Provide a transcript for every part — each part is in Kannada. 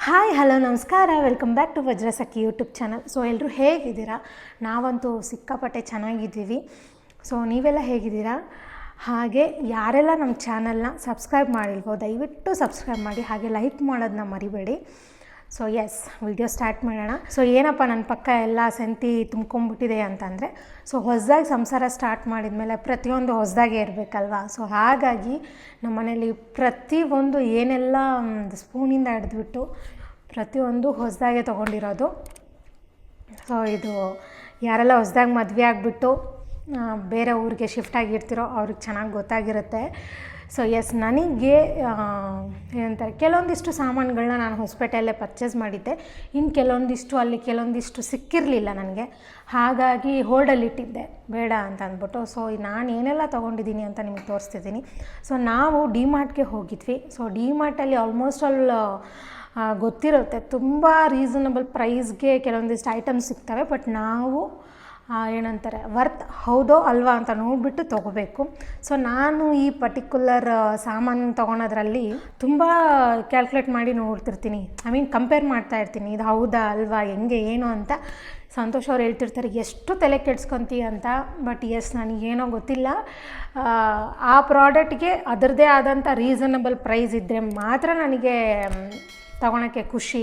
ಹಾಯ್ ಹಲೋ ನಮಸ್ಕಾರ, welcome back to Vajrasakhi YouTube channel. So ಎಲ್ಲರೂ ಹೇಗಿದ್ದೀರಾ? ನಾವಂತೂ ಸಿಕ್ಕಾಪಟ್ಟೆ ಚೆನ್ನಾಗಿದ್ದೀವಿ. ಸೊ ನೀವೆಲ್ಲ ಹೇಗಿದ್ದೀರಾ? ಹಾಗೆ ಯಾರೆಲ್ಲ ನಮ್ಮ ಚಾನಲ್ನ ಸಬ್ಸ್ಕ್ರೈಬ್ ಮಾಡಿಲ್ವೋ ದಯವಿಟ್ಟು ಸಬ್ಸ್ಕ್ರೈಬ್ ಮಾಡಿ, ಹಾಗೆ ಲೈಕ್ ಮಾಡೋದನ್ನ ಮರಿಬೇಡಿ. ಸೊ ಎಸ್, ವಿಡಿಯೋ ಸ್ಟಾರ್ಟ್ ಮಾಡೋಣ. ಸೊ ಏನಪ್ಪ ನನ್ನ ಪಕ್ಕ ಎಲ್ಲ ಸಂತಿ ತುಂಬ್ಕೊಂಡ್ಬಿಟ್ಟಿದೆ ಅಂತಂದರೆ, ಸೊ ಹೊಸದಾಗಿ ಸಂಸಾರ ಸ್ಟಾರ್ಟ್ ಮಾಡಿದ ಮೇಲೆ ಪ್ರತಿಯೊಂದು ಹೊಸದಾಗೇ ಇರಬೇಕಲ್ವಾ. ಸೊ ಹಾಗಾಗಿ ನಮ್ಮ ಮನೇಲಿ ಪ್ರತಿಯೊಂದು ಏನೆಲ್ಲ ಸ್ಪೂನಿಂದ ಹಿಡಿದ್ಬಿಟ್ಟು ಪ್ರತಿಯೊಂದು ಹೊಸದಾಗೆ ತೊಗೊಂಡಿರೋದು. ಸೊ ಇದು ಯಾರೆಲ್ಲ ಹೊಸದಾಗಿ ಮದುವೆ ಆಗಿಬಿಟ್ಟು ಬೇರೆ ಊರಿಗೆ ಶಿಫ್ಟ್ ಆಗಿರ್ತಿರೋ ಅವ್ರಿಗೆ ಚೆನ್ನಾಗಿ ಗೊತ್ತಾಗಿರುತ್ತೆ. ಸೊ ಎಸ್, ನನಗೆ ಏನಂತಾರೆ, ಕೆಲವೊಂದಿಷ್ಟು ಸಾಮಾನುಗಳನ್ನ ನಾನು ಹೊಸಪೇಟೆಯಲ್ಲೇ ಪರ್ಚೇಸ್ ಮಾಡಿದ್ದೆ. ಇನ್ನು ಕೆಲವೊಂದಿಷ್ಟು ಸಿಕ್ಕಿರಲಿಲ್ಲ ನನಗೆ, ಹಾಗಾಗಿ ಹೋಲ್ಡಲ್ಲಿಟ್ಟಿದ್ದೆ ಬೇಡ ಅಂತ ಅಂದ್ಬಿಟ್ಟು. ಸೊ ನಾನು ಏನೆಲ್ಲ ತೊಗೊಂಡಿದ್ದೀನಿ ಅಂತ ನಿಮಗೆ ತೋರಿಸ್ತಿದ್ದೀನಿ. ಸೊ ನಾವು ಡಿಮಾರ್ಟ್ಗೆ ಹೋಗಿದ್ವಿ. ಸೊ ಡಿಮಾರ್ಟಲ್ಲಿ ಆಲ್ಮೋಸ್ಟ್ ಆಲ್ ಗೊತ್ತಿರುತ್ತೆ, ತುಂಬ ರೀಸನಬಲ್ ಪ್ರೈಸ್ಗೆ ಕೆಲವೊಂದಿಷ್ಟು ಐಟಮ್ಸ್ ಸಿಗ್ತವೆ. ಬಟ್ ನಾವು ಏನಂತಾರೆ, ವರ್ತ್ ಹೌದೋ ಅಲ್ವಾ ಅಂತ ನೋಡಿಬಿಟ್ಟು ತೊಗೋಬೇಕು. ಸೊ ನಾನು ಈ ಪರ್ಟಿಕ್ಯುಲರ್ ಸಾಮಾನು ತೊಗೊಳೋದ್ರಲ್ಲಿ ತುಂಬ ಕ್ಯಾಲ್ಕುಲೇಟ್ ಮಾಡಿ ನೋಡ್ತಿರ್ತೀನಿ. ಕಂಪೇರ್ ಮಾಡ್ತಾ ಇರ್ತೀನಿ, ಇದು ಹೌದಾ ಅಲ್ವಾ, ಹೆಂಗೆ ಏನು ಅಂತ. ಸಂತೋಷ್ ಅವ್ರು ಹೇಳ್ತಿರ್ತಾರೆ ಎಷ್ಟು ತಲೆ ಕೆಡ್ಸ್ಕೊತೀಯ ಅಂತ. ಬಟ್ ಎಸ್, ನನಗೇನೋ ಗೊತ್ತಿಲ್ಲ, ಆ ಪ್ರಾಡಕ್ಟ್ಗೆ ಅದರದ್ದೇ ಆದಂಥ ರೀಸನಬಲ್ ಪ್ರೈಸ್ ಇದ್ದರೆ ಮಾತ್ರ ನನಗೆ ತೊಗೊಳಕ್ಕೆ ಖುಷಿ.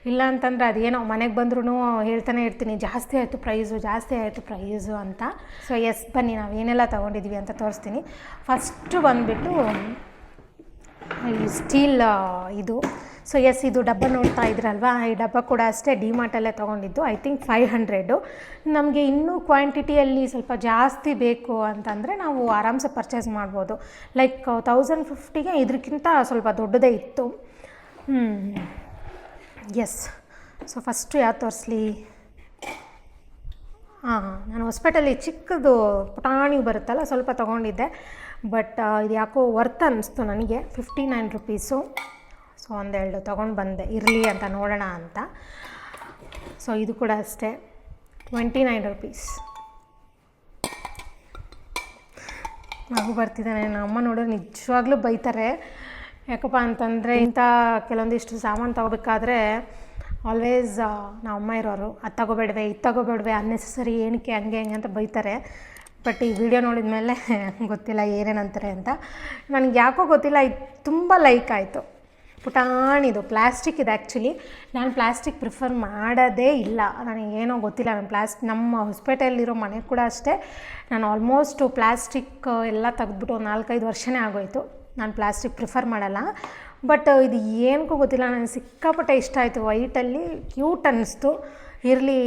ಇಲ್ಲ ಅಂತಂದರೆ ಅದೇನೋ ಮನೆಗೆ ಬಂದ್ರೂ ಹೇಳ್ತಾನೆ ಇರ್ತೀನಿ, ಜಾಸ್ತಿ ಆಯಿತು ಪ್ರೈಸು ಅಂತ. ಸೊ ಎಸ್, ಬನ್ನಿ ನಾವು ಏನೆಲ್ಲ ತೊಗೊಂಡಿದ್ವಿ ಅಂತ ತೋರಿಸ್ತೀನಿ. ಫಸ್ಟು ಬಂದುಬಿಟ್ಟು ಈ ಸ್ಟೀಲ್ ಇದು. ಸೊ ಎಸ್, ಇದು ಡಬ್ಬ ನೋಡ್ತಾ ಇದ್ರಲ್ವಾ, ಈ ಡಬ್ಬ ಕೂಡ ಅಷ್ಟೇ ಡಿಮಾರ್ಟಲ್ಲೇ ತೊಗೊಂಡಿದ್ದು. I think 500. ನಮಗೆ ಇನ್ನೂ ಕ್ವಾಂಟಿಟಿಯಲ್ಲಿ ಸ್ವಲ್ಪ ಜಾಸ್ತಿ ಬೇಕು ಅಂತಂದರೆ ನಾವು ಆರಾಮ್ಸೆ ಪರ್ಚೇಸ್ ಮಾಡ್ಬೋದು. ಲೈಕ್ 1050ಗೆ ಇದಕ್ಕಿಂತ ಸ್ವಲ್ಪ ದೊಡ್ಡದೇ ಇತ್ತು. ಎಸ್, ಸೊ ಫಸ್ಟು ಯಾವ್ದು ತೋರಿಸ್ಲಿ? ನಾನು ಹೊಸಪೇಟೆಯಲ್ಲಿ ಚಿಕ್ಕದು ಪುಟಾಣಿ ಬರುತ್ತಲ್ಲ, ಸ್ವಲ್ಪ ತೊಗೊಂಡಿದ್ದೆ. ಬಟ್ ಇದು ಯಾಕೋ ವರ್ತ್ ಅನ್ನಿಸ್ತು ನನಗೆ. 59 ರುಪೀಸು. ಸೊ ಒಂದೆರಡು ತೊಗೊಂಡು ಬಂದೆ, ಇರಲಿ ಅಂತ ನೋಡೋಣ ಅಂತ. ಸೊ ಇದು ಕೂಡ ಅಷ್ಟೇ 29 ರುಪೀಸ್. ಮಗು ಬರ್ತಿದ್ದಾನೆ, ನಮ್ಮ ಅಮ್ಮ ನೋಡಿದ್ರೆ ನಿಜವಾಗ್ಲೂ ಬೈತಾರೆ. ಯಾಕಪ್ಪ ಅಂತಂದರೆ, ಇಂಥ ಕೆಲವೊಂದಿಷ್ಟು ಸಾಮಾನು ತೊಗೋಬೇಕಾದ್ರೆ ಆಲ್ವೇಸ್ ನಾವು ಅಮ್ಮ ಇರೋರು, ಅದು ತೊಗೋಬೇಡ್ವೆ ಇದು ತೊಗೋಬೇಡ್ವೆ, ಅನ್ನೆಸೆಸರಿ ಏನಕ್ಕೆ ಹಂಗೆ ಅಂತ ಬೈತಾರೆ. ಬಟ್ ಈ ವಿಡಿಯೋ ನೋಡಿದ ಮೇಲೆ ಗೊತ್ತಿಲ್ಲ ಏನೇನಂತಾರೆ ಅಂತ. ನನಗೆ ಯಾಕೋ ಗೊತ್ತಿಲ್ಲ, ಇದು ತುಂಬ ಲೈಕ್ ಆಯಿತು. ಪುಟಾಣಿದು ಪ್ಲಾಸ್ಟಿಕ್ ಇದೆ. ಆ್ಯಕ್ಚುಲಿ ನಾನು ಪ್ಲಾಸ್ಟಿಕ್ ಪ್ರಿಫರ್ ಮಾಡೋದೇ ಇಲ್ಲ, ನನಗೇನೋ ಗೊತ್ತಿಲ್ಲ. ನಮ್ಮ ಹೊಸಪೇಟೆಯಲ್ಲಿರೋ ಮನೆ ಕೂಡ ಅಷ್ಟೇ, ನಾನು ಆಲ್ಮೋಸ್ಟು ಪ್ಲಾಸ್ಟಿಕ್ ಎಲ್ಲ ತೆಗೆದ್ಬಿಟ್ಟು 4-5 ವರ್ಷನೇ ಆಗೋಯಿತು. ನಾನು ಪ್ಲಾಸ್ಟಿಕ್ ಪ್ರಿಫರ್ ಮಾಡಲ್ಲ. ಬಟ್ ಇದು ಏನಕ್ಕೂ ಗೊತ್ತಿಲ್ಲ, ನನಗೆ ಸಿಕ್ಕಾಪಟ್ಟೆ ಇಷ್ಟ ಆಯಿತು. ವೈಟಲ್ಲಿ ಕ್ಯೂಟ್ ಅನ್ನಿಸ್ತು. ಇರಲಿ,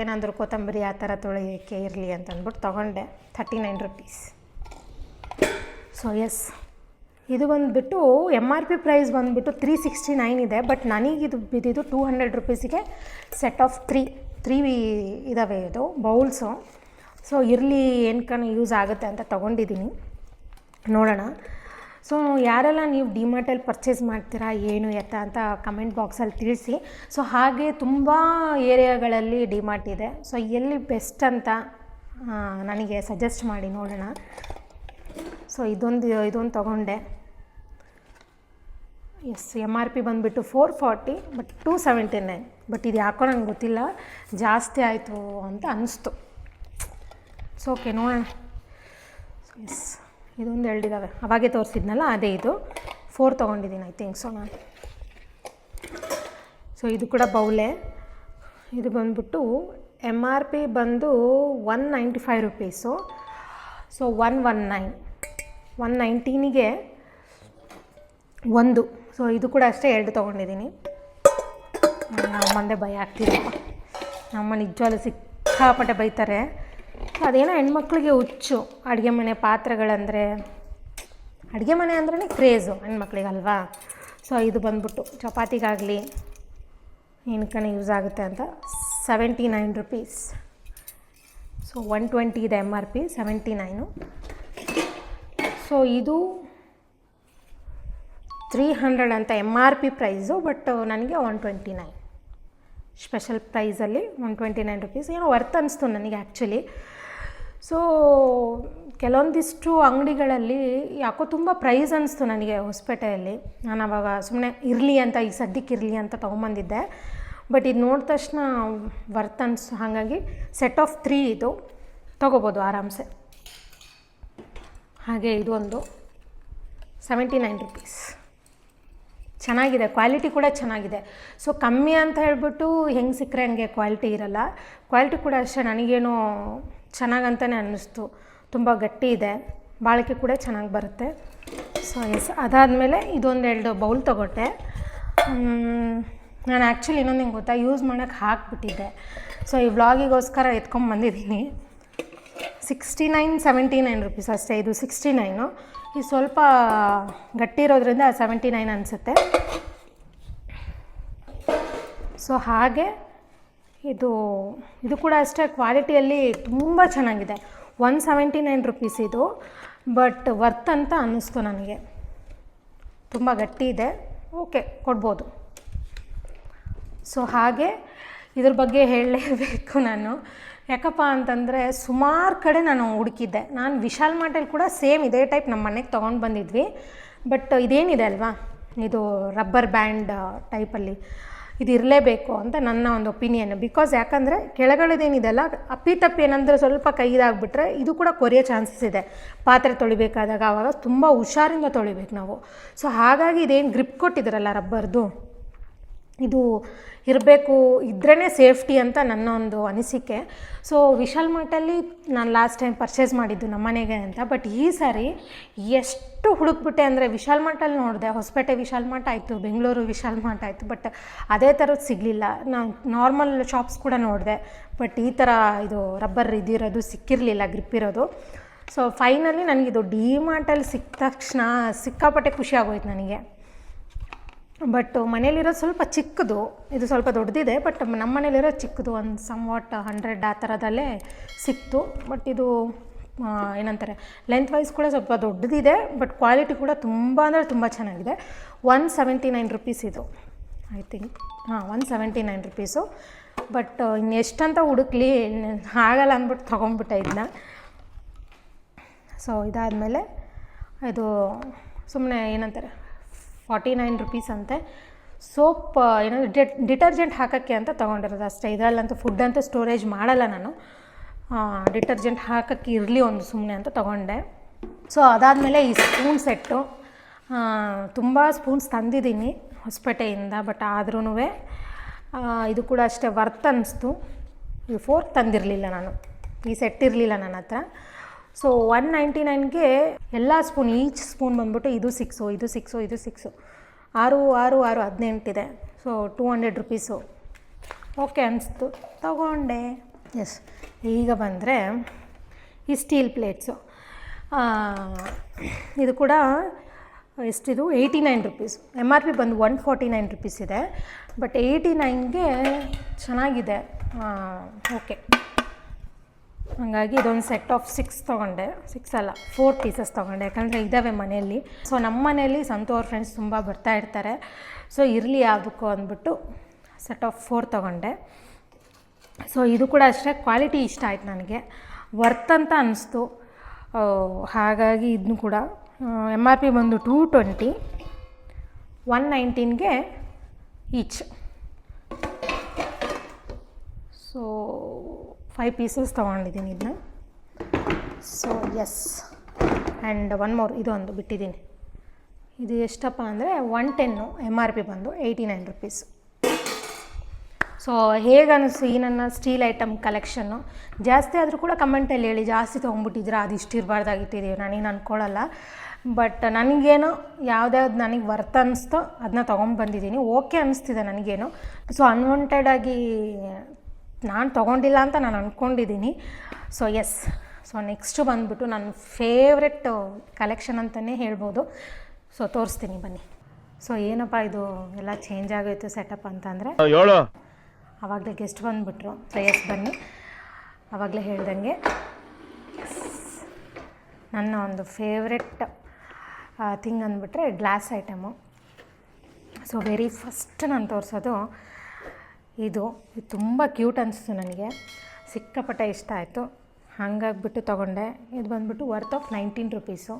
ಏನಾದರೂ ಕೊತ್ತಂಬರಿ ಆ ಥರ ತೊಳೆಯೋಕ್ಕೆ ಇರಲಿ ಅಂತ ಅಂದ್ಬಿಟ್ಟು ತೊಗೊಂಡೆ. 39 ರುಪೀಸ್. ಸೊ ಎಸ್, ಇದು ಬಂದುಬಿಟ್ಟು MRP ಪ್ರೈಸ್ ಬಂದುಬಿಟ್ಟು 369 ಇದೆ. ಬಟ್ ನನಗಿದು ಬಿದ್ದಿದ್ದು 200 ರುಪೀಸಿಗೆ ಸೆಟ್ ಆಫ್ 3 ಇದ್ದಾವೆ ಇದು ಬೌಲ್ಸು. ಸೊ ಇರಲಿ, ಏನಕ್ಕೂ ಯೂಸ್ ಆಗುತ್ತೆ ಅಂತ ತೊಗೊಂಡಿದ್ದೀನಿ. ನೋಡೋಣ. ಸೊ ಯಾರೆಲ್ಲ ನೀವು ಡಿಮಾರ್ಟಲ್ಲಿ ಪರ್ಚೇಸ್ ಮಾಡ್ತೀರಾ, ಏನು ಎತ್ತ ಅಂತ ಕಮೆಂಟ್ ಬಾಕ್ಸಲ್ಲಿ ತಿಳಿಸಿ. ಸೊ ಹಾಗೆ ತುಂಬ ಏರಿಯಾಗಳಲ್ಲಿ ಡಿಮಾರ್ಟ್ ಇದೆ. ಸೊ ಎಲ್ಲಿ ಬೆಸ್ಟ್ ಅಂತ ನನಗೆ ಸಜೆಸ್ಟ್ ಮಾಡಿ ನೋಡೋಣ. ಸೊ ಇದೊಂದು ತೊಗೊಂಡೆ. ಎಸ್, MRP ಬಂದುಬಿಟ್ಟು 440, ಬಟ್ 279. ಬಟ್ ಇದು ಯಾಕೋ ನಂಗೆ ಗೊತ್ತಿಲ್ಲ, ಜಾಸ್ತಿ ಆಯಿತು ಅಂತ ಅನ್ನಿಸ್ತು. ಸೊ ಓಕೆ, ನೋಡೋಣ. ಎಸ್, ಇದೊಂದು 2 ಇದ್ದಾವೆ, ಅವಾಗೇ ತೋರಿಸಿದ್ನಲ್ಲ ಅದೇ. ಇದು 4 ತೊಗೊಂಡಿದ್ದೀನಿ ಐ ಥಿಂಕ್. ಸೊ ನಾನು ಇದು ಕೂಡ ಬೌಲೆ. ಇದು ಬಂದುಬಿಟ್ಟು MRP ಬಂದು 195 ರುಪೀಸು. ಸೊ 119ಗೆ 1. ಸೊ ಇದು ಕೂಡ ಅಷ್ಟೇ 2 ತೊಗೊಂಡಿದ್ದೀನಿ. ನಮ್ಮಂದೆ ಭಯ ಆಗ್ತಿರಪ್ಪ, ನಮ್ಮ ನಿಜವಾಗ್ಲೂ ಸಿಕ್ಕಾಪಟ್ಟೆ ಬೈತಾರೆ. ಅದೇನೋ ಹೆಣ್ಮಕ್ಳಿಗೆ ಹುಚ್ಚು, ಅಡುಗೆ ಮನೆ ಪಾತ್ರೆಗಳಂದರೆ, ಅಡುಗೆ ಮನೆ ಅಂದ್ರೇ ಕ್ರೇಜು ಹೆಣ್ಮಕ್ಳಿಗಲ್ವಾ. ಸೊ ಇದು ಬಂದ್ಬಿಟ್ಟು ಚಪಾತಿಗಾಗಲಿ ಏನಕ್ಕನೇ ಯೂಸ್ ಆಗುತ್ತೆ ಅಂತ 79 ರುಪೀಸ್. ಸೊ 120 ಇದೆ MRP, 79. ಸೊ ಇದು 300 ಅಂತ MRP ಪ್ರೈಸು. ಬಟ್ ನನಗೆ 129 ಸ್ಪೆಷಲ್ ಪ್ರೈಸಲ್ಲಿ 129 ರುಪೀಸ್ ಏನೋ ವರ್ತ್ ಅನ್ನಿಸ್ತು ನನಗೆ ಆ್ಯಕ್ಚುಲಿ. ಸೊ ಕೆಲವೊಂದಿಷ್ಟು ಅಂಗಡಿಗಳಲ್ಲಿ ಯಾಕೋ ತುಂಬ ಪ್ರೈಸ್ ಅನಿಸ್ತು ನನಗೆ ಹೊಸಪೇಟೆಯಲ್ಲಿ. ನಾನು ಆವಾಗ ಸುಮ್ಮನೆ ಇರಲಿ ಅಂತ, ಈಗ ಸದ್ಯಕ್ಕೆ ಇರಲಿ ಅಂತ ತೊಗೊಂಬಂದಿದ್ದೆ. ಬಟ್ ಇದು ನೋಡಿದ ತಕ್ಷಣ ವರ್ತ್ ಅನಿಸ್ತು. ಹಾಗಾಗಿ ಸೆಟ್ ಆಫ್ 3 ಇದು ತೊಗೋಬೋದು ಆರಾಮ್ಸೆ. ಹಾಗೆ ಇದು ಒಂದು 79 ರುಪೀಸ್. ಚೆನ್ನಾಗಿದೆ, ಕ್ವಾಲಿಟಿ ಕೂಡ ಚೆನ್ನಾಗಿದೆ. ಸೊ ಕಮ್ಮಿ ಅಂತ ಹೇಳ್ಬಿಟ್ಟು ಹೆಂಗೆ ಸಿಕ್ಕರೆ ಹಂಗೆ ಕ್ವಾಲಿಟಿ ಇರಲ್ಲ. ಕ್ವಾಲಿಟಿ ಕೂಡ ಅಷ್ಟೇ ನನಗೇನೋ ಚೆನ್ನಾಗಂತಲೇ ಅನ್ನಿಸ್ತು. ತುಂಬ ಗಟ್ಟಿ ಇದೆ, ಬಾಳಿಕೆ ಕೂಡ ಚೆನ್ನಾಗಿ ಬರುತ್ತೆ. ಸೊ ಎಸ್, ಅದಾದಮೇಲೆ ಇದೊಂದು 2 ಬೌಲ್ ತೊಗೊಟ್ಟೆ. ನಾನು ಆ್ಯಕ್ಚುಲಿ ಇನ್ನೊಂದು ಹೆಂಗೆ ಗೊತ್ತಾ, ಯೂಸ್ ಮಾಡೋಕ್ಕೆ ಹಾಕ್ಬಿಟ್ಟಿದ್ದೆ. ಸೊ ಈ ವ್ಲಾಗಿಗೋಸ್ಕರ ಎತ್ಕೊಂಡ್ಬಂದಿದ್ದೀನಿ. 79 ರುಪೀಸ್ ಅಷ್ಟೇ. ಇದು 69. ಇದು ಸ್ವಲ್ಪ ಗಟ್ಟಿ ಇರೋದ್ರಿಂದ 79 ಅನಿಸುತ್ತೆ. ಸೊ ಹಾಗೆ ಇದು ಕೂಡ ಅಷ್ಟೇ ಕ್ವಾಲಿಟಿಯಲ್ಲಿ ತುಂಬ ಚೆನ್ನಾಗಿದೆ. 179 ರುಪೀಸ್ ಇದು. ಬಟ್ ವರ್ತ್ ಅಂತ ಅನ್ನಿಸ್ತು ನನಗೆ. ತುಂಬ ಗಟ್ಟಿ ಇದೆ, ಓಕೆ ಕೊಡ್ಬೋದು. ಸೊ ಹಾಗೆ ಇದ್ರ ಬಗ್ಗೆ ಹೇಳಲೇಬೇಕು ನಾನು. ಯಾಕಪ್ಪ ಅಂತಂದರೆ ಸುಮಾರು ಕಡೆ ನಾನು ಹುಡುಕಿದ್ದೆ. ನಾನು ವಿಶಾಲ್ ಮಾರ್ಟಲ್ಲಿ ಕೂಡ ಸೇಮ್ ಇದೇ ಟೈಪ್ ನಮ್ಮ ಮನೆಗೆ ತೊಗೊಂಡು ಬಂದಿದ್ವಿ. ಬಟ್ ಇದೇನಿದೆ ಅಲ್ವಾ, ಇದು ರಬ್ಬರ್ ಬ್ಯಾಂಡ್ ಟೈಪಲ್ಲಿ ಇದು ಇರಲೇಬೇಕು ಅಂತ ನನ್ನ ಒಂದು ಒಪಿನಿಯನ್. ಬಿಕಾಸ್ ಯಾಕಂದರೆ ಕೆಳಗಡೆದೇನಿದೆಲ್ಲ ಅಪ್ಪಿತಪ್ಪಿ ಏನಂದರೆ ಸ್ವಲ್ಪ ಕೈದಾಗ್ಬಿಟ್ರೆ ಇದು ಕೂಡ ಕೊರಿಯೋ ಚಾನ್ಸಸ್ ಇದೆ. ಪಾತ್ರೆ ತೊಳಿಬೇಕಾದಾಗ ಆವಾಗ ತುಂಬ ಹುಷಾರಿಂದ ತೊಳಿಬೇಕು ನಾವು. ಸೊ ಹಾಗಾಗಿ ಇದೇನು ಗ್ರಿಪ್ ಕೊಟ್ಟಿದ್ದಾರಲ್ಲ ರಬ್ಬರ್ದು, ಇದು ಇರಬೇಕು, ಇದ್ರೇ ಸೇಫ್ಟಿ ಅಂತ ನನ್ನ ಒಂದು ಅನಿಸಿಕೆ. ಸೊ ವಿಶಾಲ್ ಮಾರ್ಟಲ್ಲಿ ನಾನು ಲಾಸ್ಟ್ ಟೈಮ್ ಪರ್ಚೇಸ್ ಮಾಡಿದ್ದು ನಮ್ಮ ಮನೆಗೆ ಅಂತ. ಬಟ್ ಈ ಸಾರಿ ಎಷ್ಟು ಹುಡುಕ್ಬಿಟ್ಟೆ ಅಂದರೆ, ವಿಶಾಲ್ ಮಾರ್ಟಲ್ಲಿ ನೋಡಿದೆ, ಹೊಸಪೇಟೆ ವಿಶಾಲ್ ಮಾರ್ಟ್ ಆಯಿತು, ಬೆಂಗಳೂರು ವಿಶಾಲ್ ಮಾರ್ಟ್ ಆಯಿತು, ಬಟ್ ಅದೇ ಥರದ್ದು ಸಿಗಲಿಲ್ಲ. ನಾನು ನಾರ್ಮಲ್ ಶಾಪ್ಸ್ ಕೂಡ ನೋಡಿದೆ, ಬಟ್ ಈ ಥರ ಇದು ರಬ್ಬರ್ ಇದಿರೋದು ಸಿಕ್ಕಿರಲಿಲ್ಲ, ಗ್ರಿಪ್ ಇರೋದು. ಸೊ ಫೈನಲಿ ನನಗಿದು ಡಿ ಮಾರ್ಟಲ್ಲಿ ಸಿಕ್ಕ ತಕ್ಷಣ ಸಿಕ್ಕಾಪಟ್ಟೆ ಖುಷಿ ಆಗೋಯ್ತು ನನಗೆ. ಬಟ್ ಮನೇಲಿರೋದು ಸ್ವಲ್ಪ ಚಿಕ್ಕದು, ಇದು ಸ್ವಲ್ಪ ದೊಡ್ಡದಿದೆ. ಬಟ್ ನಮ್ಮ ಮನೇಲಿರೋದು ಚಿಕ್ಕದು, ಒಂದು ಸಮ್ವಾಟ್ 100 ಆ ಥರದಲ್ಲೇ ಸಿಕ್ತು. ಬಟ್ ಇದು ಏನಂತಾರೆ, ಲೆಂತ್ ವೈಸ್ ಕೂಡ ಸ್ವಲ್ಪ ದೊಡ್ಡದಿದೆ. ಬಟ್ ಕ್ವಾಲಿಟಿ ಕೂಡ ತುಂಬ ಅಂದರೆ ತುಂಬ ಚೆನ್ನಾಗಿದೆ. 179 ರುಪೀಸ್ ಇದು, ಐ ಥಿಂಕ್. 179 ರುಪೀಸು. ಬಟ್ ಇನ್ನೆಷ್ಟಂತ ಹುಡುಕ್ಲಿ, ಆಗಲ್ಲ ಅಂದ್ಬಿಟ್ಟು ತೊಗೊಂಡ್ಬಿಟ್ಟೆ ಇದನ್ನ. ಸೊ ಇದಾದಮೇಲೆ ಇದು ಸುಮ್ಮನೆ ಏನಂತಾರೆ 49 ರುಪೀಸ್ ಅಂತೆ. ಸೋಪ್ ಏನಾದರೂ ಡಿಟರ್ಜೆಂಟ್ ಹಾಕೋಕ್ಕೆ ಅಂತ ತೊಗೊಂಡಿರೋದು ಅಷ್ಟೇ. ಇದರಲ್ಲಂತೂ ಫುಡ್ ಅಂತೂ ಸ್ಟೋರೇಜ್ ಮಾಡಲ್ಲ ನಾನು. ಡಿಟರ್ಜೆಂಟ್ ಹಾಕೋಕ್ಕೆ ಇರಲಿ ಒಂದು ಸುಮ್ಮನೆ ಅಂತ ತೊಗೊಂಡೆ. ಸೊ ಅದಾದಮೇಲೆ ಈ ಸ್ಪೂನ್ ಸೆಟ್ಟು, ತುಂಬ ಸ್ಪೂನ್ಸ್ ತಂದಿದ್ದೀನಿ ಹೊಸಪೇಟೆಯಿಂದ. ಬಟ್ ಆದ್ರೂ ಇದು ಕೂಡ ಅಷ್ಟೇ ವರ್ತ್ ಅನ್ನಿಸ್ತು. ಇದು ಫೋರ್ಕ್ ತಂದಿರಲಿಲ್ಲ ನಾನು, ಈ ಸೆಟ್ ಇರಲಿಲ್ಲ ನನ್ನ ಹತ್ರ. ಸೊ 199ಗೆ ಎಲ್ಲ ಸ್ಪೂನ್, ಈಚ್ ಸ್ಪೂನ್ ಬಂದ್ಬಿಟ್ಟು ಇದು 6, ಇದು 6, ಇದು 6, 6, 6, 6, 18 ಇದೆ. So 200 rupees. ಓಕೆ ಅನಿಸ್ತು, ತಗೊಂಡೆ. ಎಸ್, ಈಗ ಬಂದರೆ ಈ ಸ್ಟೀಲ್ ಪ್ಲೇಟ್ಸು. ಇದು ಕೂಡ ಎಷ್ಟಿದು 89 ರುಪೀಸ್. MRP ಬಂದು 149 ರುಪೀಸ್ ಇದೆ. ಬಟ್ 89ಗೆ ಚೆನ್ನಾಗಿದೆ. ಓಕೆ, ಹಾಗಾಗಿ ಇದೊಂದು ಸೆಟ್ ಆಫ್ 6 ತೊಗೊಂಡೆ. 6 ಅಲ್ಲ, 4 ಪೀಸಸ್ ತೊಗೊಂಡೆ, ಯಾಕಂದರೆ ಇದ್ದಾವೆ ಮನೆಯಲ್ಲಿ. ಸೊ ನಮ್ಮ ಮನೆಯಲ್ಲಿ ಸಂತು ಅವ್ರ ಫ್ರೆಂಡ್ಸ್ ತುಂಬ ಬರ್ತಾ ಇರ್ತಾರೆ. ಸೊ ಇರಲಿ ಯಾವುದಕ್ಕೂ ಅಂದ್ಬಿಟ್ಟು ಸೆಟ್ ಆಫ್ 4 ತೊಗೊಂಡೆ. ಸೊ ಇದು ಕೂಡ ಅಷ್ಟೇ ಕ್ವಾಲಿಟಿ ಇಷ್ಟ ಆಯ್ತು ನನಗೆ, ವರ್ತ್ ಅಂತ ಅನ್ನಿಸ್ತು. ಹಾಗಾಗಿ ಇದನ್ನು ಕೂಡ MRP ಬಂದು 220, 119ಗೆ ಈಚ್. ಸೊ 5 ಪೀಸಸ್ ತೊಗೊಂಡಿದ್ದೀನಿ ಇದನ್ನ. So yes, and one more, ಇದೊಂದು ಬಿಟ್ಟಿದ್ದೀನಿ. ಇದು ಎಷ್ಟಪ್ಪ ಅಂದರೆ 110, MRP ಬಂದು 89 ರುಪೀಸ್. ಸೊ ಹೇಗೆ ಅನ್ನಿಸ್ತು ಈ ನನ್ನ ಸ್ಟೀಲ್ ಐಟಮ್ ಕಲೆಕ್ಷನ್ನು? ಜಾಸ್ತಿ ಆದರೂ ಕೂಡ ಕಮೆಂಟಲ್ಲಿ ಹೇಳಿ, ಜಾಸ್ತಿ ತೊಗೊಂಡ್ಬಿಟ್ಟಿದ್ರೆ ಅದು ಇಷ್ಟು ಇರಬಾರ್ದಾಗಿಟ್ಟಿದ್ದೀವಿ, ನಾನೇನು ಅಂದ್ಕೊಳ್ಳಲ್ಲ. ಬಟ್ ನನಗೇನೋ ಯಾವ್ದ್ಯಾವ್ದು ನನಗೆ ವರ್ತ್ ಅನ್ನಿಸ್ತೋ ಅದನ್ನ ತೊಗೊಂಡ್ಬಂದಿದ್ದೀನಿ. ಓಕೆ ಅನ್ನಿಸ್ತಿದೆ ನನಗೇನು. ಸೊ ಅನ್ವಾಂಟೆಡಾಗಿ ನಾನು ತೊಗೊಂಡಿಲ್ಲ ಅಂತ ನಾನು ಅಂದ್ಕೊಂಡಿದ್ದೀನಿ. ಸೊ ಎಸ್, ಸೊ ನೆಕ್ಸ್ಟು ಬಂದುಬಿಟ್ಟು ನನ್ನ ಫೇವ್ರೆಟ್ ಕಲೆಕ್ಷನ್ ಅಂತಲೇ ಹೇಳ್ಬೋದು. ಸೊ ತೋರಿಸ್ತೀನಿ ಬನ್ನಿ. ಸೊ ಏನಪ್ಪ ಇದು ಎಲ್ಲ ಚೇಂಜ್ ಆಗೋಯ್ತು ಸೆಟಪ್ ಅಂತಂದರೆ, ಆವಾಗಲೇ ಗೆಸ್ಟ್ ಬಂದುಬಿಟ್ರು. ಸೊ ಎಸ್ ಬನ್ನಿ, ಆವಾಗಲೇ ಹೇಳ್ದಂಗೆ ನನ್ನ ಒಂದು ಫೇವ್ರೆಟ್ ಥಿಂಗ್ ಅಂದ್ಬಿಟ್ರೆ glass item. So very first ನಾನು ತೋರಿಸೋದು ಇದು ತುಂಬ ಕ್ಯೂಟ್ ಅನಿಸ್ತು ನನಗೆ, ಸಿಕ್ಕಾಪಟ್ಟೆ ಇಷ್ಟ ಆಯಿತು. ಹಾಗಾಗ್ಬಿಟ್ಟು ತೊಗೊಂಡೆ. ಇದು ಬಂದುಬಿಟ್ಟು ವರ್ತ್ ಆಫ್ 19 ರುಪೀಸು.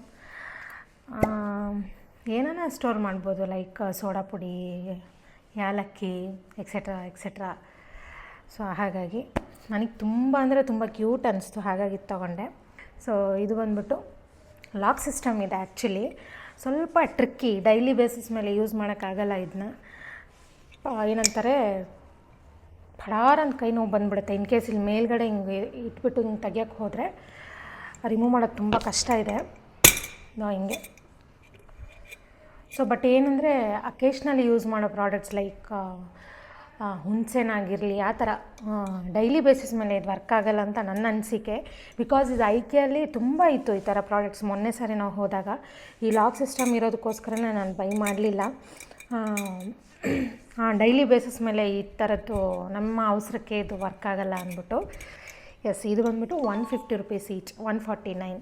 ಏನಾನ ಸ್ಟೋರ್ ಮಾಡ್ಬೋದು, ಲೈಕ್ ಸೋಡಾ ಪುಡಿ, ಯಾಲಕ್ಕಿ, ಎಕ್ಸೆಟ್ರಾ ಎಕ್ಸೆಟ್ರಾ. ಸೊ ಹಾಗಾಗಿ ನನಗೆ ತುಂಬ ಅಂದರೆ ತುಂಬ ಕ್ಯೂಟ್ ಅನ್ನಿಸ್ತು, ಹಾಗಾಗಿ ತೊಗೊಂಡೆ. ಸೊ ಇದು ಬಂದುಬಿಟ್ಟು ಲಾಕ್ ಸಿಸ್ಟಮ್ ಇದೆ. ಆ್ಯಕ್ಚುಲಿ ಸ್ವಲ್ಪ ಟ್ರಿಕ್ಕಿ, ಡೈಲಿ ಬೇಸಿಸ್ ಮೇಲೆ ಯೂಸ್ ಮಾಡೋಕ್ಕಾಗಲ್ಲ ಇದನ್ನ. ಏನಂತಾರೆ, ಫಡಾರ್ ಅಂತ ಕೈ ನೋವು ಬಂದುಬಿಡುತ್ತೆ ಇನ್ ಕೇಸ್ ಇಲ್ಲಿ ಮೇಲ್ಗಡೆ ಹಿಂಗೆ ಇಟ್ಬಿಟ್ಟು ಹಿಂಗೆ ತೆಗಿಯೋಕ್ಕೆ ಹೋದರೆ ರಿಮೂವ್ ಮಾಡೋದು ತುಂಬ ಕಷ್ಟ ಇದೆ. ಹಿಂಗೆ. ಸೊ ಬಟ್ ಏನಂದರೆ ಅಕೇಶ್ನಲಿ ಯೂಸ್ ಮಾಡೋ ಪ್ರಾಡಕ್ಟ್ಸ್ ಲೈಕ್ ಹುಣಸೆನಾಗಿರಲಿ, ಆ ಥರ ಡೈಲಿ ಬೇಸಿಸ್ ಮೇಲೆ ಇದು ವರ್ಕ್ ಆಗೋಲ್ಲ ಅಂತ ನನ್ನ ಅನಿಸಿಕೆ. ಬಿಕಾಸ್ ಇದು ಐಕೆಯಲ್ಲಿ ತುಂಬ ಇತ್ತು ಈ ಥರ ಪ್ರಾಡಕ್ಟ್ಸ್. ಮೊನ್ನೆ ಸಾರಿ ನಾವು ಹೋದಾಗ ಈ ಲಾಕ್ ಸಿಸ್ಟಮ್ ಇರೋದಕ್ಕೋಸ್ಕರನೇ ನಾನು ಬೈ ಮಾಡಲಿಲ್ಲ. ಡೈಲಿ ಬೇಸಿಸ್ ಮೇಲೆ ಈ ಥರದ್ದು ನಮ್ಮ ಅವಸರಕ್ಕೆ ಇದು ವರ್ಕ್ ಆಗೋಲ್ಲ ಅಂದ್ಬಿಟ್ಟು. ಎಸ್, ಇದು ಬಂದುಬಿಟ್ಟು 150 ರುಪೀಸ್ ಈಚ್, 149.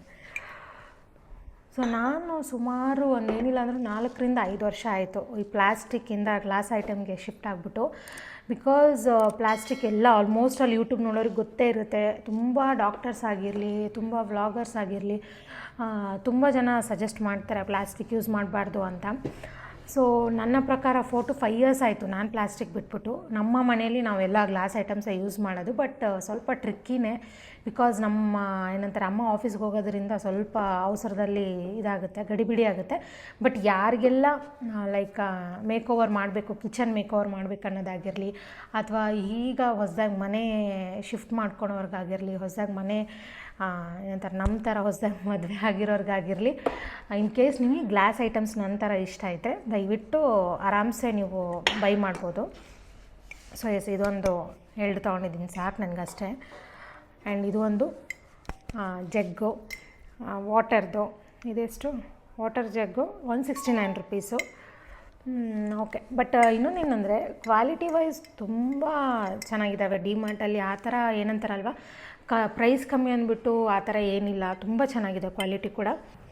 ಸೊ ನಾನು ಸುಮಾರು ಏನಿಲ್ಲ ಅಂದರೂ 4ರಿಂದ 5 ವರ್ಷ ಆಯಿತು ಈ ಪ್ಲಾಸ್ಟಿಕ್ಕಿಂದ ಗ್ಲಾಸ್ ಐಟಮ್ಗೆ ಶಿಫ್ಟ್ ಆಗಿಬಿಟ್ಟು. ಬಿಕಾಸ್ ಪ್ಲಾಸ್ಟಿಕ್ ಎಲ್ಲ ಆಲ್ಮೋಸ್ಟ್ ಅಲ್ಲಿ ಯೂಟ್ಯೂಬ್ ನೋಡೋರಿಗೆ ಗೊತ್ತೇ ಇರುತ್ತೆ. ತುಂಬ ಡಾಕ್ಟರ್ಸ್ ಆಗಿರಲಿ, ತುಂಬ ವ್ಲಾಗರ್ಸ್ ಆಗಿರಲಿ, ತುಂಬ ಜನ ಸಜೆಸ್ಟ್ ಮಾಡ್ತಾರೆ ಪ್ಲಾಸ್ಟಿಕ್ ಯೂಸ್ ಮಾಡಬಾರ್ದು ಅಂತ. ಸೊ ನನ್ನ ಪ್ರಕಾರ 4 to 5 years ಆಯಿತು ನಾನು ಪ್ಲಾಸ್ಟಿಕ್ ಬಿಟ್ಬಿಟ್ಟು. ನಮ್ಮ ಮನೆಯಲ್ಲಿ ನಾವೆಲ್ಲ ಗ್ಲಾಸ್ ಐಟಮ್ಸೇ ಯೂಸ್ ಮಾಡೋದು. ಬಟ್ ಸ್ವಲ್ಪ ಟ್ರಿಕ್ಕಿನೇ. ಬಿಕಾಸ್ ನಮ್ಮ ಏನಂತಾರೆ, ಅಮ್ಮ ಆಫೀಸ್ಗೆ ಹೋಗೋದ್ರಿಂದ ಸ್ವಲ್ಪ ಅವಸರದಲ್ಲಿ ಇದಾಗುತ್ತೆ, ಗಡಿಬಿಡಿ ಆಗುತ್ತೆ. ಬಟ್ ಯಾರಿಗೆಲ್ಲ ಲೈಕ್ ಮೇಕ್ ಓವರ್ ಮಾಡಬೇಕು, ಕಿಚನ್ ಮೇಕ್ ಓವರ್ ಮಾಡಬೇಕು ಅನ್ನೋದಾಗಿರಲಿ, ಅಥವಾ ಈಗ ಹೊಸದಾಗಿ ಮನೆ ಶಿಫ್ಟ್ ಮಾಡ್ಕೊಳೋರ್ಗಾಗಿರಲಿ, ಹೊಸದಾಗಿ ಮನೆ ಏನಂತಾರೆ ನಮ್ಮ ಥರ ಹೊಸದಾಗಿ ಮದುವೆ ಆಗಿರೋರ್ಗಾಗಿರಲಿ, ಇನ್ ಕೇಸ್ ನಿಮಗೆ ಗ್ಲಾಸ್ ಐಟಮ್ಸ್ ನನ್ನ ಥರ ಇಷ್ಟ ಐತೆ ದಯವಿಟ್ಟು ಆರಾಮ್ಸೆ ನೀವು ಬೈ ಮಾಡ್ಬೋದು. ಸೊ ಎಸ್, ಇದೊಂದು 2 ತೊಗೊಂಡಿದ್ದೀನಿ, ಸಾಕು ನನಗಷ್ಟೇ. ಆ್ಯಂಡ್ ಇದು ಒಂದು ಜಗ್ಗು ವಾಟರ್ದು. ಇದೆಷ್ಟು? Water jug 169 rupees. Okay. But ಇನ್ನೊಂದೇನೆಂದರೆ ಕ್ವಾಲಿಟಿ ವೈಸ್ ತುಂಬ ಚೆನ್ನಾಗಿದ್ದಾವೆ. ಡಿಮಾರ್ಟಲ್ಲಿ ಆ ಥರ ಏನಂತಾರಲ್ವ, ಪ್ರೈಸ್ ಕಮ್ಮಿ ಅಂದ್ಬಿಟ್ಟು ಆ ಥರ ಏನಿಲ್ಲ, ತುಂಬ ಚೆನ್ನಾಗಿದೆ ಕ್ವಾಲಿಟಿ ಕೂಡ.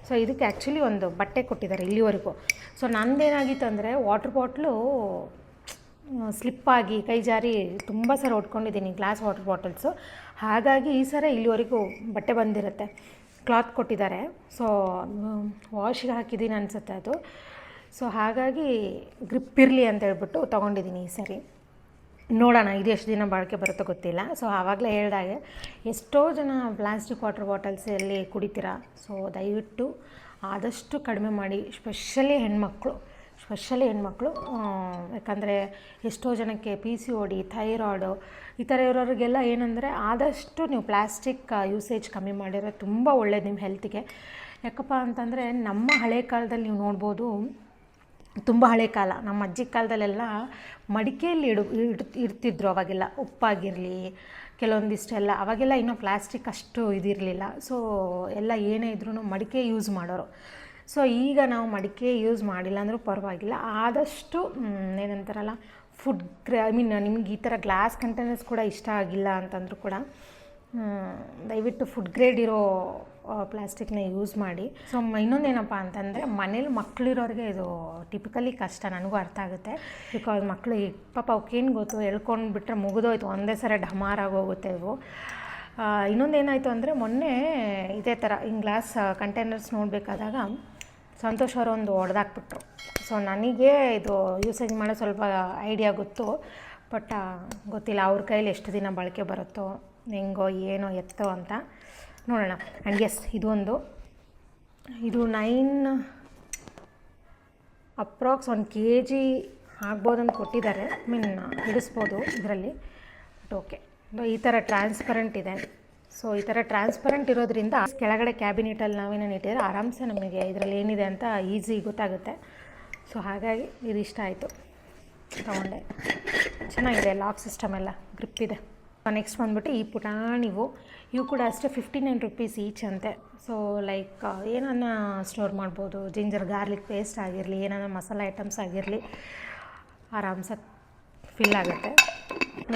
ಸೊ ಇದಕ್ಕೆ ಆ್ಯಕ್ಚುಲಿ ಒಂದು ಬಟ್ಟೆ ಕೊಟ್ಟಿದ್ದಾರೆ ಇಲ್ಲಿವರೆಗೂ. ಸೊ ನಂದೇನಾಗಿತ್ತು ಅಂದರೆ ವಾಟರ್ ಬಾಟ್ಲು ಸ್ಲಿಪ್ಪಾಗಿ ಕೈ ಜಾರಿ ತುಂಬ ಸಲ ಹೊಡ್ಕೊಂಡಿದ್ದೀನಿ ಗ್ಲಾಸ್ ವಾಟರ್ ಬಾಟಲ್ಸು. ಹಾಗಾಗಿ ಈ ಸಲ ಇಲ್ಲಿವರೆಗೂ ಬಟ್ಟೆ ಬಂದಿರುತ್ತೆ, ಕ್ಲಾತ್ ಕೊಟ್ಟಿದ್ದಾರೆ. ಸೊ ವಾಶಿಗೆ ಹಾಕಿದ್ದೀನಿ ಅನಿಸುತ್ತೆ ಅದು. ಸೊ ಹಾಗಾಗಿ ಗ್ರಿಪ್ ಇರಲಿ ಅಂತ ಹೇಳ್ಬಿಟ್ಟು ತೊಗೊಂಡಿದ್ದೀನಿ ಈ ಸರಿ. ನೋಡೋಣ ಇದು ಎಷ್ಟು ದಿನ ಬಾಳಿಕೆ ಬರುತ್ತೋ ಗೊತ್ತಿಲ್ಲ. ಸೊ ಆವಾಗಲೇ ಹೇಳ್ದಾಗೆ ಎಷ್ಟೋ ಜನ ಪ್ಲಾಸ್ಟಿಕ್ ವಾಟರ್ ಬಾಟಲ್ಸ್ ಎಲ್ಲಿ ಕುಡಿತೀರಾ. ಸೊ ದಯವಿಟ್ಟು ಆದಷ್ಟು ಕಡಿಮೆ ಮಾಡಿ, ಸ್ಪೆಷಲಿ ಹೆಣ್ಮಕ್ಳು. ಯಾಕಂದರೆ ಎಷ್ಟೋ ಜನಕ್ಕೆ PCOD, ಥೈರಾಯ್ಡು ಈ ಥರ ಇರೋರಿಗೆಲ್ಲ ಏನಂದರೆ ಆದಷ್ಟು ನೀವು ಪ್ಲಾಸ್ಟಿಕ್ ಯೂಸೇಜ್ ಕಮ್ಮಿ ಮಾಡಿದ್ರೆ ತುಂಬ ಒಳ್ಳೆಯದು ನಿಮ್ಮ ಹೆಲ್ತಿಗೆ. ಯಾಕಪ್ಪ ಅಂತಂದರೆ ನಮ್ಮ ಹಳೆ ಕಾಲದಲ್ಲಿ ನೀವು ನೋಡ್ಬೋದು, ತುಂಬ ಹಳೆ ಕಾಲ, ನಮ್ಮ ಅಜ್ಜಿ ಕಾಲದಲ್ಲೆಲ್ಲ ಮಡಿಕೆಯಲ್ಲಿ ಇಡ್ತಿದ್ರು. ಅವಾಗೆಲ್ಲ ಉಪ್ಪಾಗಿರಲಿ, ಕೆಲವೊಂದಿಷ್ಟೆಲ್ಲ ಅವಾಗೆಲ್ಲ ಇನ್ನೂ ಪ್ಲಾಸ್ಟಿಕ್ ಅಷ್ಟು ಇದಿರಲಿಲ್ಲ. ಸೊ ಎಲ್ಲ ಏನೇ ಇದ್ರೂ ಮಡಿಕೆ ಯೂಸ್ ಮಾಡೋರು. ಸೊ ಈಗ ನಾವು ಮಡಿಕೆ ಯೂಸ್ ಮಾಡಿಲ್ಲ ಅಂದರೂ ಪರವಾಗಿಲ್ಲ, ಆದಷ್ಟು ಏನಂತಾರಲ್ಲ ನಿಮ್ಗೆ ಈ ಥರ ಗ್ಲಾಸ್ ಕಂಟೈನರ್ಸ್ ಕೂಡ ಇಷ್ಟ ಆಗಿಲ್ಲ ಅಂತಂದರೂ ಕೂಡ ದಯವಿಟ್ಟು ಫುಡ್ ಗ್ರೇಡ್ ಇರೋ ಪ್ಲಾಸ್ಟಿಕ್ನ ಯೂಸ್ ಮಾಡಿ. ಸೊ ಇನ್ನೊಂದೇನಪ್ಪ ಅಂತಂದರೆ ಮನೇಲಿ ಮಕ್ಕಳಿರೋರಿಗೆ ಇದು ಟಿಪಿಕಲಿ ಕಷ್ಟ, ನನಗೂ ಅರ್ಥ ಆಗುತ್ತೆ. ಬಿಕಾಸ್ ಮಕ್ಕಳು ಪಾಪ ಅವಕ್ಕೇನು ಗೊತ್ತು, ಎಳ್ಕೊಂಡು ಬಿಟ್ಟರೆ ಮುಗಿದೋಯ್ತು, ಒಂದೇ ಸಲ ಢಮಾರಾಗೋಗುತ್ತೆ ಇವು. ಇನ್ನೊಂದೇನಾಯಿತು ಅಂದರೆ ಮೊನ್ನೆ ಇದೇ ಥರ ಹಿಂಗೆ ಗ್ಲಾಸ್ ಕಂಟೈನರ್ಸ್ ನೋಡಬೇಕಾದಾಗ ಸಂತೋಷ್ ಅವರು ಒಂದು ಹೊಡೆದಾಕ್ಬಿಟ್ರು. ಸೊ ನನಗೆ ಇದು ಯೂಸೇಜ್ ಮಾಡೋ ಸ್ವಲ್ಪ ಐಡಿಯಾ ಗೊತ್ತು, ಬಟ್ ಗೊತ್ತಿಲ್ಲ ಅವ್ರ ಕೈಲಿ ಎಷ್ಟು ದಿನ ಬಳಕೆ ಬರುತ್ತೋ, ಹೆಂಗೋ ಏನೋ ಎತ್ತೋ ಅಂತ ನೋಡೋಣ. ಆ್ಯಂಡ್ ಎಸ್, ಇದು 9 ಅಪ್ರಾಕ್ಸ್ 1 kg ಆಗ್ಬೋದು ಅಂತ ಕೊಟ್ಟಿದ್ದಾರೆ. ಹಿಡಿಸ್ಬೋದು ಇದರಲ್ಲಿ. ಬಟ್ ಓಕೆ, ಈ ಥರ ಟ್ರಾನ್ಸ್ಪರೆಂಟ್ ಇದೆ. ಸೊ ಈ ಥರ ಟ್ರಾನ್ಸ್ಪರೆಂಟ್ ಇರೋದ್ರಿಂದ ಕೆಳಗಡೆ ಕ್ಯಾಬಿನೆಟಲ್ಲಿ ನಾವೇನೇನು ಇಟ್ಟಿದ್ರೆ ಆರಾಮ್ಸೆ ನಮಗೆ ಇದರಲ್ಲಿ ಏನಿದೆ ಅಂತ ಈಸಿ ಗೊತ್ತಾಗುತ್ತೆ. ಸೊ ಹಾಗಾಗಿ ಇದು ಇಷ್ಟ ಆಯಿತು, ತೊಗೊಂಡೆ. ಚೆನ್ನಾಗಿದೆ, ಲಾಕ್ ಸಿಸ್ಟಮ್ ಎಲ್ಲ ಗ್ರಿಪ್ ಇದೆ. ನೆಕ್ಸ್ಟ್ ಬಂದುಬಿಟ್ಟು ಈ ಪುಟಾಣಿವು, ಇವು ಕೂಡ ಅಷ್ಟೇ 59 ರುಪೀಸ್ ಈಚ್ ಅಂತೆ. ಸೊ ಲೈಕ್ ಏನನ್ನ ಸ್ಟೋರ್ ಮಾಡ್ಬೋದು, ಜಿಂಜರ್ ಗಾರ್ಲಿಕ್ ಪೇಸ್ಟ್ ಆಗಿರಲಿ, ಏನಾನ ಮಸಾಲೆ ಐಟಮ್ಸ್ ಆಗಿರಲಿ, ಆರಾಮ್ಸೆ ಫಿಲ್ ಆಗುತ್ತೆ.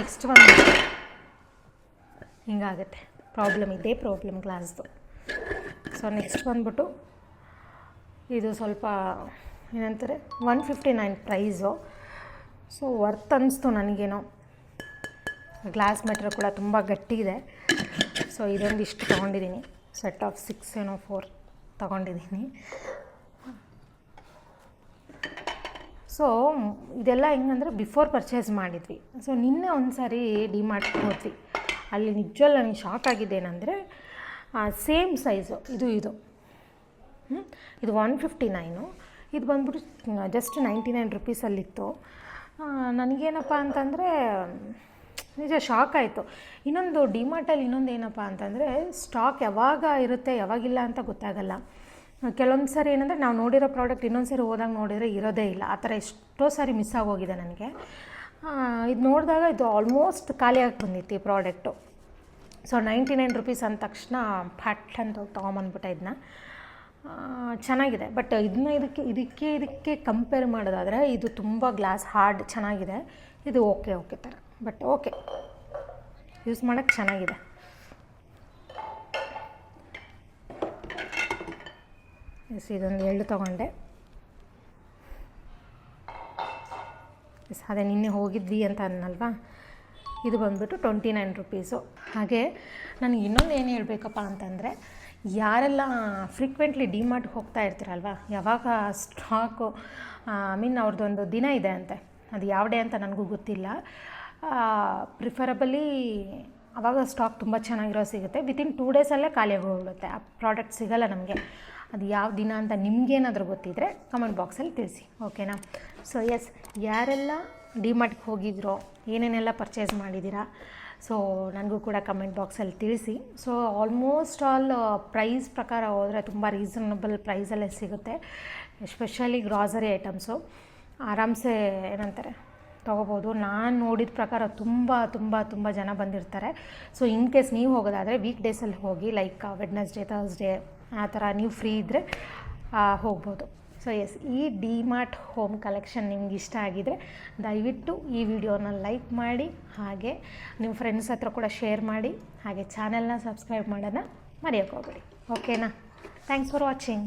ನೆಕ್ಸ್ಟ್ ಬಂದು ಹಿಂಗಾಗುತ್ತೆ, ಇದೇ ಪ್ರಾಬ್ಲಮ್ ಗ್ಲಾಸ್ದು. ಸೊ ನೆಕ್ಸ್ಟ್ ಬಂದ್ಬಿಟ್ಟು ಇದು ಸ್ವಲ್ಪ ಏನಂತಾರೆ 159 ಪ್ರೈಸು. ಸೊ ವರ್ತ್ ಅನ್ನಿಸ್ತು ನನಗೇನೋ. ಗ್ಲಾಸ್ ಮೆಟ್ರ್ ಕೂಡ ತುಂಬ ಗಟ್ಟಿ ಇದೆ. ಸೊ ಇದೊಂದಿಷ್ಟು ತೊಗೊಂಡಿದ್ದೀನಿ, ಸೆಟ್ ಆಫ್ 6 ಏನೋ 4 ತೊಗೊಂಡಿದ್ದೀನಿ. ಸೊ ಇದೆಲ್ಲ ಹೆಂಗಂದ್ರೆ ಬಿಫೋರ್ ಪರ್ಚೇಸ್ ಮಾಡಿದ್ವಿ. ಸೊ ನಿನ್ನೆ ಒಂದು ಸಾರಿ ಡಿಮಾರ್ಟ್ಗೆ ಹೋದ್ವಿ. ಅಲ್ಲಿ ನಿಜವಲ್ಲ ನನಗೆ ಶಾಕ್ ಆಗಿದ್ದೇನೆಂದರೆ ಸೇಮ್ ಸೈಜು ಇದು ಇದು 159, ಇದು ಬಂದ್ಬಿಟ್ಟು ಜಸ್ಟ್ 99 ರುಪೀಸಲ್ಲಿತ್ತು. ನನಗೇನಪ್ಪ ಅಂತಂದರೆ ನಿಜ ಶಾಕ್ ಆಯಿತು. ಇನ್ನೊಂದು ಡಿಮಾರ್ಟಲ್ಲಿ ಇನ್ನೊಂದು ಏನಪ್ಪ ಅಂತಂದರೆ ಸ್ಟಾಕ್ ಯಾವಾಗ ಇರುತ್ತೆ ಯಾವಾಗಿಲ್ಲ ಅಂತ ಗೊತ್ತಾಗಲ್ಲ. ಕೆಲವೊಂದು ಸಾರಿ ಏನಂದರೆ ನಾವು ನೋಡಿರೋ ಪ್ರಾಡಕ್ಟ್ ಇನ್ನೊಂದು ಸಾರಿ ಹೋದಾಗ ನೋಡಿದರೆ ಇರೋದೇ ಇಲ್ಲ. ಆ ಥರ ಎಷ್ಟೋ ಸಾರಿ ಮಿಸ್ ಆಗೋಗಿದೆ ನನಗೆ. ಇದು ನೋಡಿದಾಗ ಇದು ಆಲ್ಮೋಸ್ಟ್ ಖಾಲಿಯಾಗಿ ಬಂದಿತ್ತು ಈ ಪ್ರಾಡಕ್ಟು. ಸೊ 99 ರುಪೀಸ್ ಅಂದ ತಕ್ಷಣ ಫ್ಯಾಟ್ ಅಂತ ತೊಗೊಂಬಂದ್ಬಿಟ್ಟೆ ಇದನ್ನ. ಚೆನ್ನಾಗಿದೆ, ಬಟ್ ಇದಕ್ಕೆ ಕಂಪೇರ್ ಮಾಡೋದಾದರೆ ಇದು ತುಂಬ ಗ್ಲಾಸ್ ಹಾರ್ಡ್ ಚೆನ್ನಾಗಿದೆ. ಇದು ಓಕೆ ಥರ, ಬಟ್ ಓಕೆ ಯೂಸ್ ಮಾಡೋಕ್ಕೆ ಚೆನ್ನಾಗಿದೆ. ಎಸ್, ಇದೊಂದು 2 ತೊಗೊಂಡೆ. ಎಸ್, ಅದೇ ನಿನ್ನೆ ಹೋಗಿದ್ವಿ ಅಂತ ಅನ್ನಲ್ವಾ, ಇದು ಬಂದುಬಿಟ್ಟು 29 ರುಪೀಸು. ಹಾಗೆ ನನಗೆ ಇನ್ನೊಂದು ಏನು ಹೇಳಬೇಕಪ್ಪ ಅಂತಂದರೆ, ಯಾರೆಲ್ಲ ಫ್ರೀಕ್ವೆಂಟ್ಲಿ ಡಿಮಾರ್ಟ್ಗೆ ಹೋಗ್ತಾ ಇರ್ತೀರಲ್ವ, ಯಾವಾಗ ಸ್ಟಾಕು ಅವ್ರದ್ದೊಂದು ದಿನ ಇದೆ ಅಂತೆ, ಅದು ಯಾವ ಡೇ ಅಂತ ನನಗೂ ಗೊತ್ತಿಲ್ಲ. ಪ್ರಿಫರಬಲಿ ಆವಾಗ ಸ್ಟಾಕ್ ತುಂಬ ಚೆನ್ನಾಗಿರೋ ಸಿಗುತ್ತೆ. ವಿತಿನ್ 2 ಡೇಸಲ್ಲೇ ಖಾಲಿಯಾಗಿ ಹೋಗ್ಬಿಡುತ್ತೆ, ಆ ಪ್ರಾಡಕ್ಟ್ ಸಿಗೋಲ್ಲ ನಮಗೆ. ಅದು ಯಾವ ದಿನ ಅಂತ ನಿಮಗೇನಾದರೂ ಗೊತ್ತಿದ್ದರೆ ಕಮೆಂಟ್ ಬಾಕ್ಸಲ್ಲಿ ತಿಳಿಸಿ, ಓಕೆನಾ? ಸೊ ಎಸ್, ಯಾರೆಲ್ಲ ಡಿಮಾರ್ಟ್ಗೆ ಹೋಗಿದ್ರೋ, ಏನೇನೆಲ್ಲ ಪರ್ಚೇಸ್ ಮಾಡಿದ್ದೀರಾ, ಸೊ ನನಗೂ ಕೂಡ ಕಮೆಂಟ್ ಬಾಕ್ಸಲ್ಲಿ ತಿಳಿಸಿ. ಸೊ ಆಲ್ಮೋಸ್ಟ್ ಆಲ್ ಪ್ರೈಸ್ ಪ್ರಕಾರ ಹೋದರೆ ತುಂಬ ರೀಸನಬಲ್ ಪ್ರೈಸಲ್ಲೇ ಸಿಗುತ್ತೆ. ಎಸ್ಪೆಷಲಿ ಗ್ರಾಸರಿ ಐಟಮ್ಸು ಆರಾಮ್ಸೆ ಏನಂತಾರೆ ತೊಗೋಬೋದು. ನಾನು ನೋಡಿದ ಪ್ರಕಾರ ತುಂಬ ಜನ ಬಂದಿರ್ತಾರೆ. ಸೊ ಇನ್ ಕೇಸ್ ನೀವು ಹೋಗೋದಾದರೆ ವೀಕ್ ಡೇಸಲ್ಲಿ ಹೋಗಿ, ಲೈಕ್ ವೆಡ್ನೆಸ್ಡೇ, ಥರ್ಸ್ಡೇ ಆ ಥರ ನೀವು ಫ್ರೀ ಇದ್ದರೆ ಹೋಗ್ಬೋದು. ಸೊ ಎಸ್, ಈ ಡಿಮಾರ್ಟ್ ಹೋಮ್ ಕಲೆಕ್ಷನ್ ನಿಮ್ಗೆ ಇಷ್ಟ ಆಗಿದರೆ ದಯವಿಟ್ಟು ಈ ವಿಡಿಯೋನ ಲೈಕ್ ಮಾಡಿ, ಹಾಗೆ ನಿಮ್ಮ ಫ್ರೆಂಡ್ಸ್ ಹತ್ರ ಕೂಡ ಶೇರ್ ಮಾಡಿ, ಹಾಗೆ ಚಾನೆಲ್ನ ಸಬ್ಸ್ಕ್ರೈಬ್ ಮಾಡೋಣ ಮರೆಯೋಕ್ಕೆ ಹೋಗಬೇಡಿ, ಓಕೆನಾ? Thanks for watching.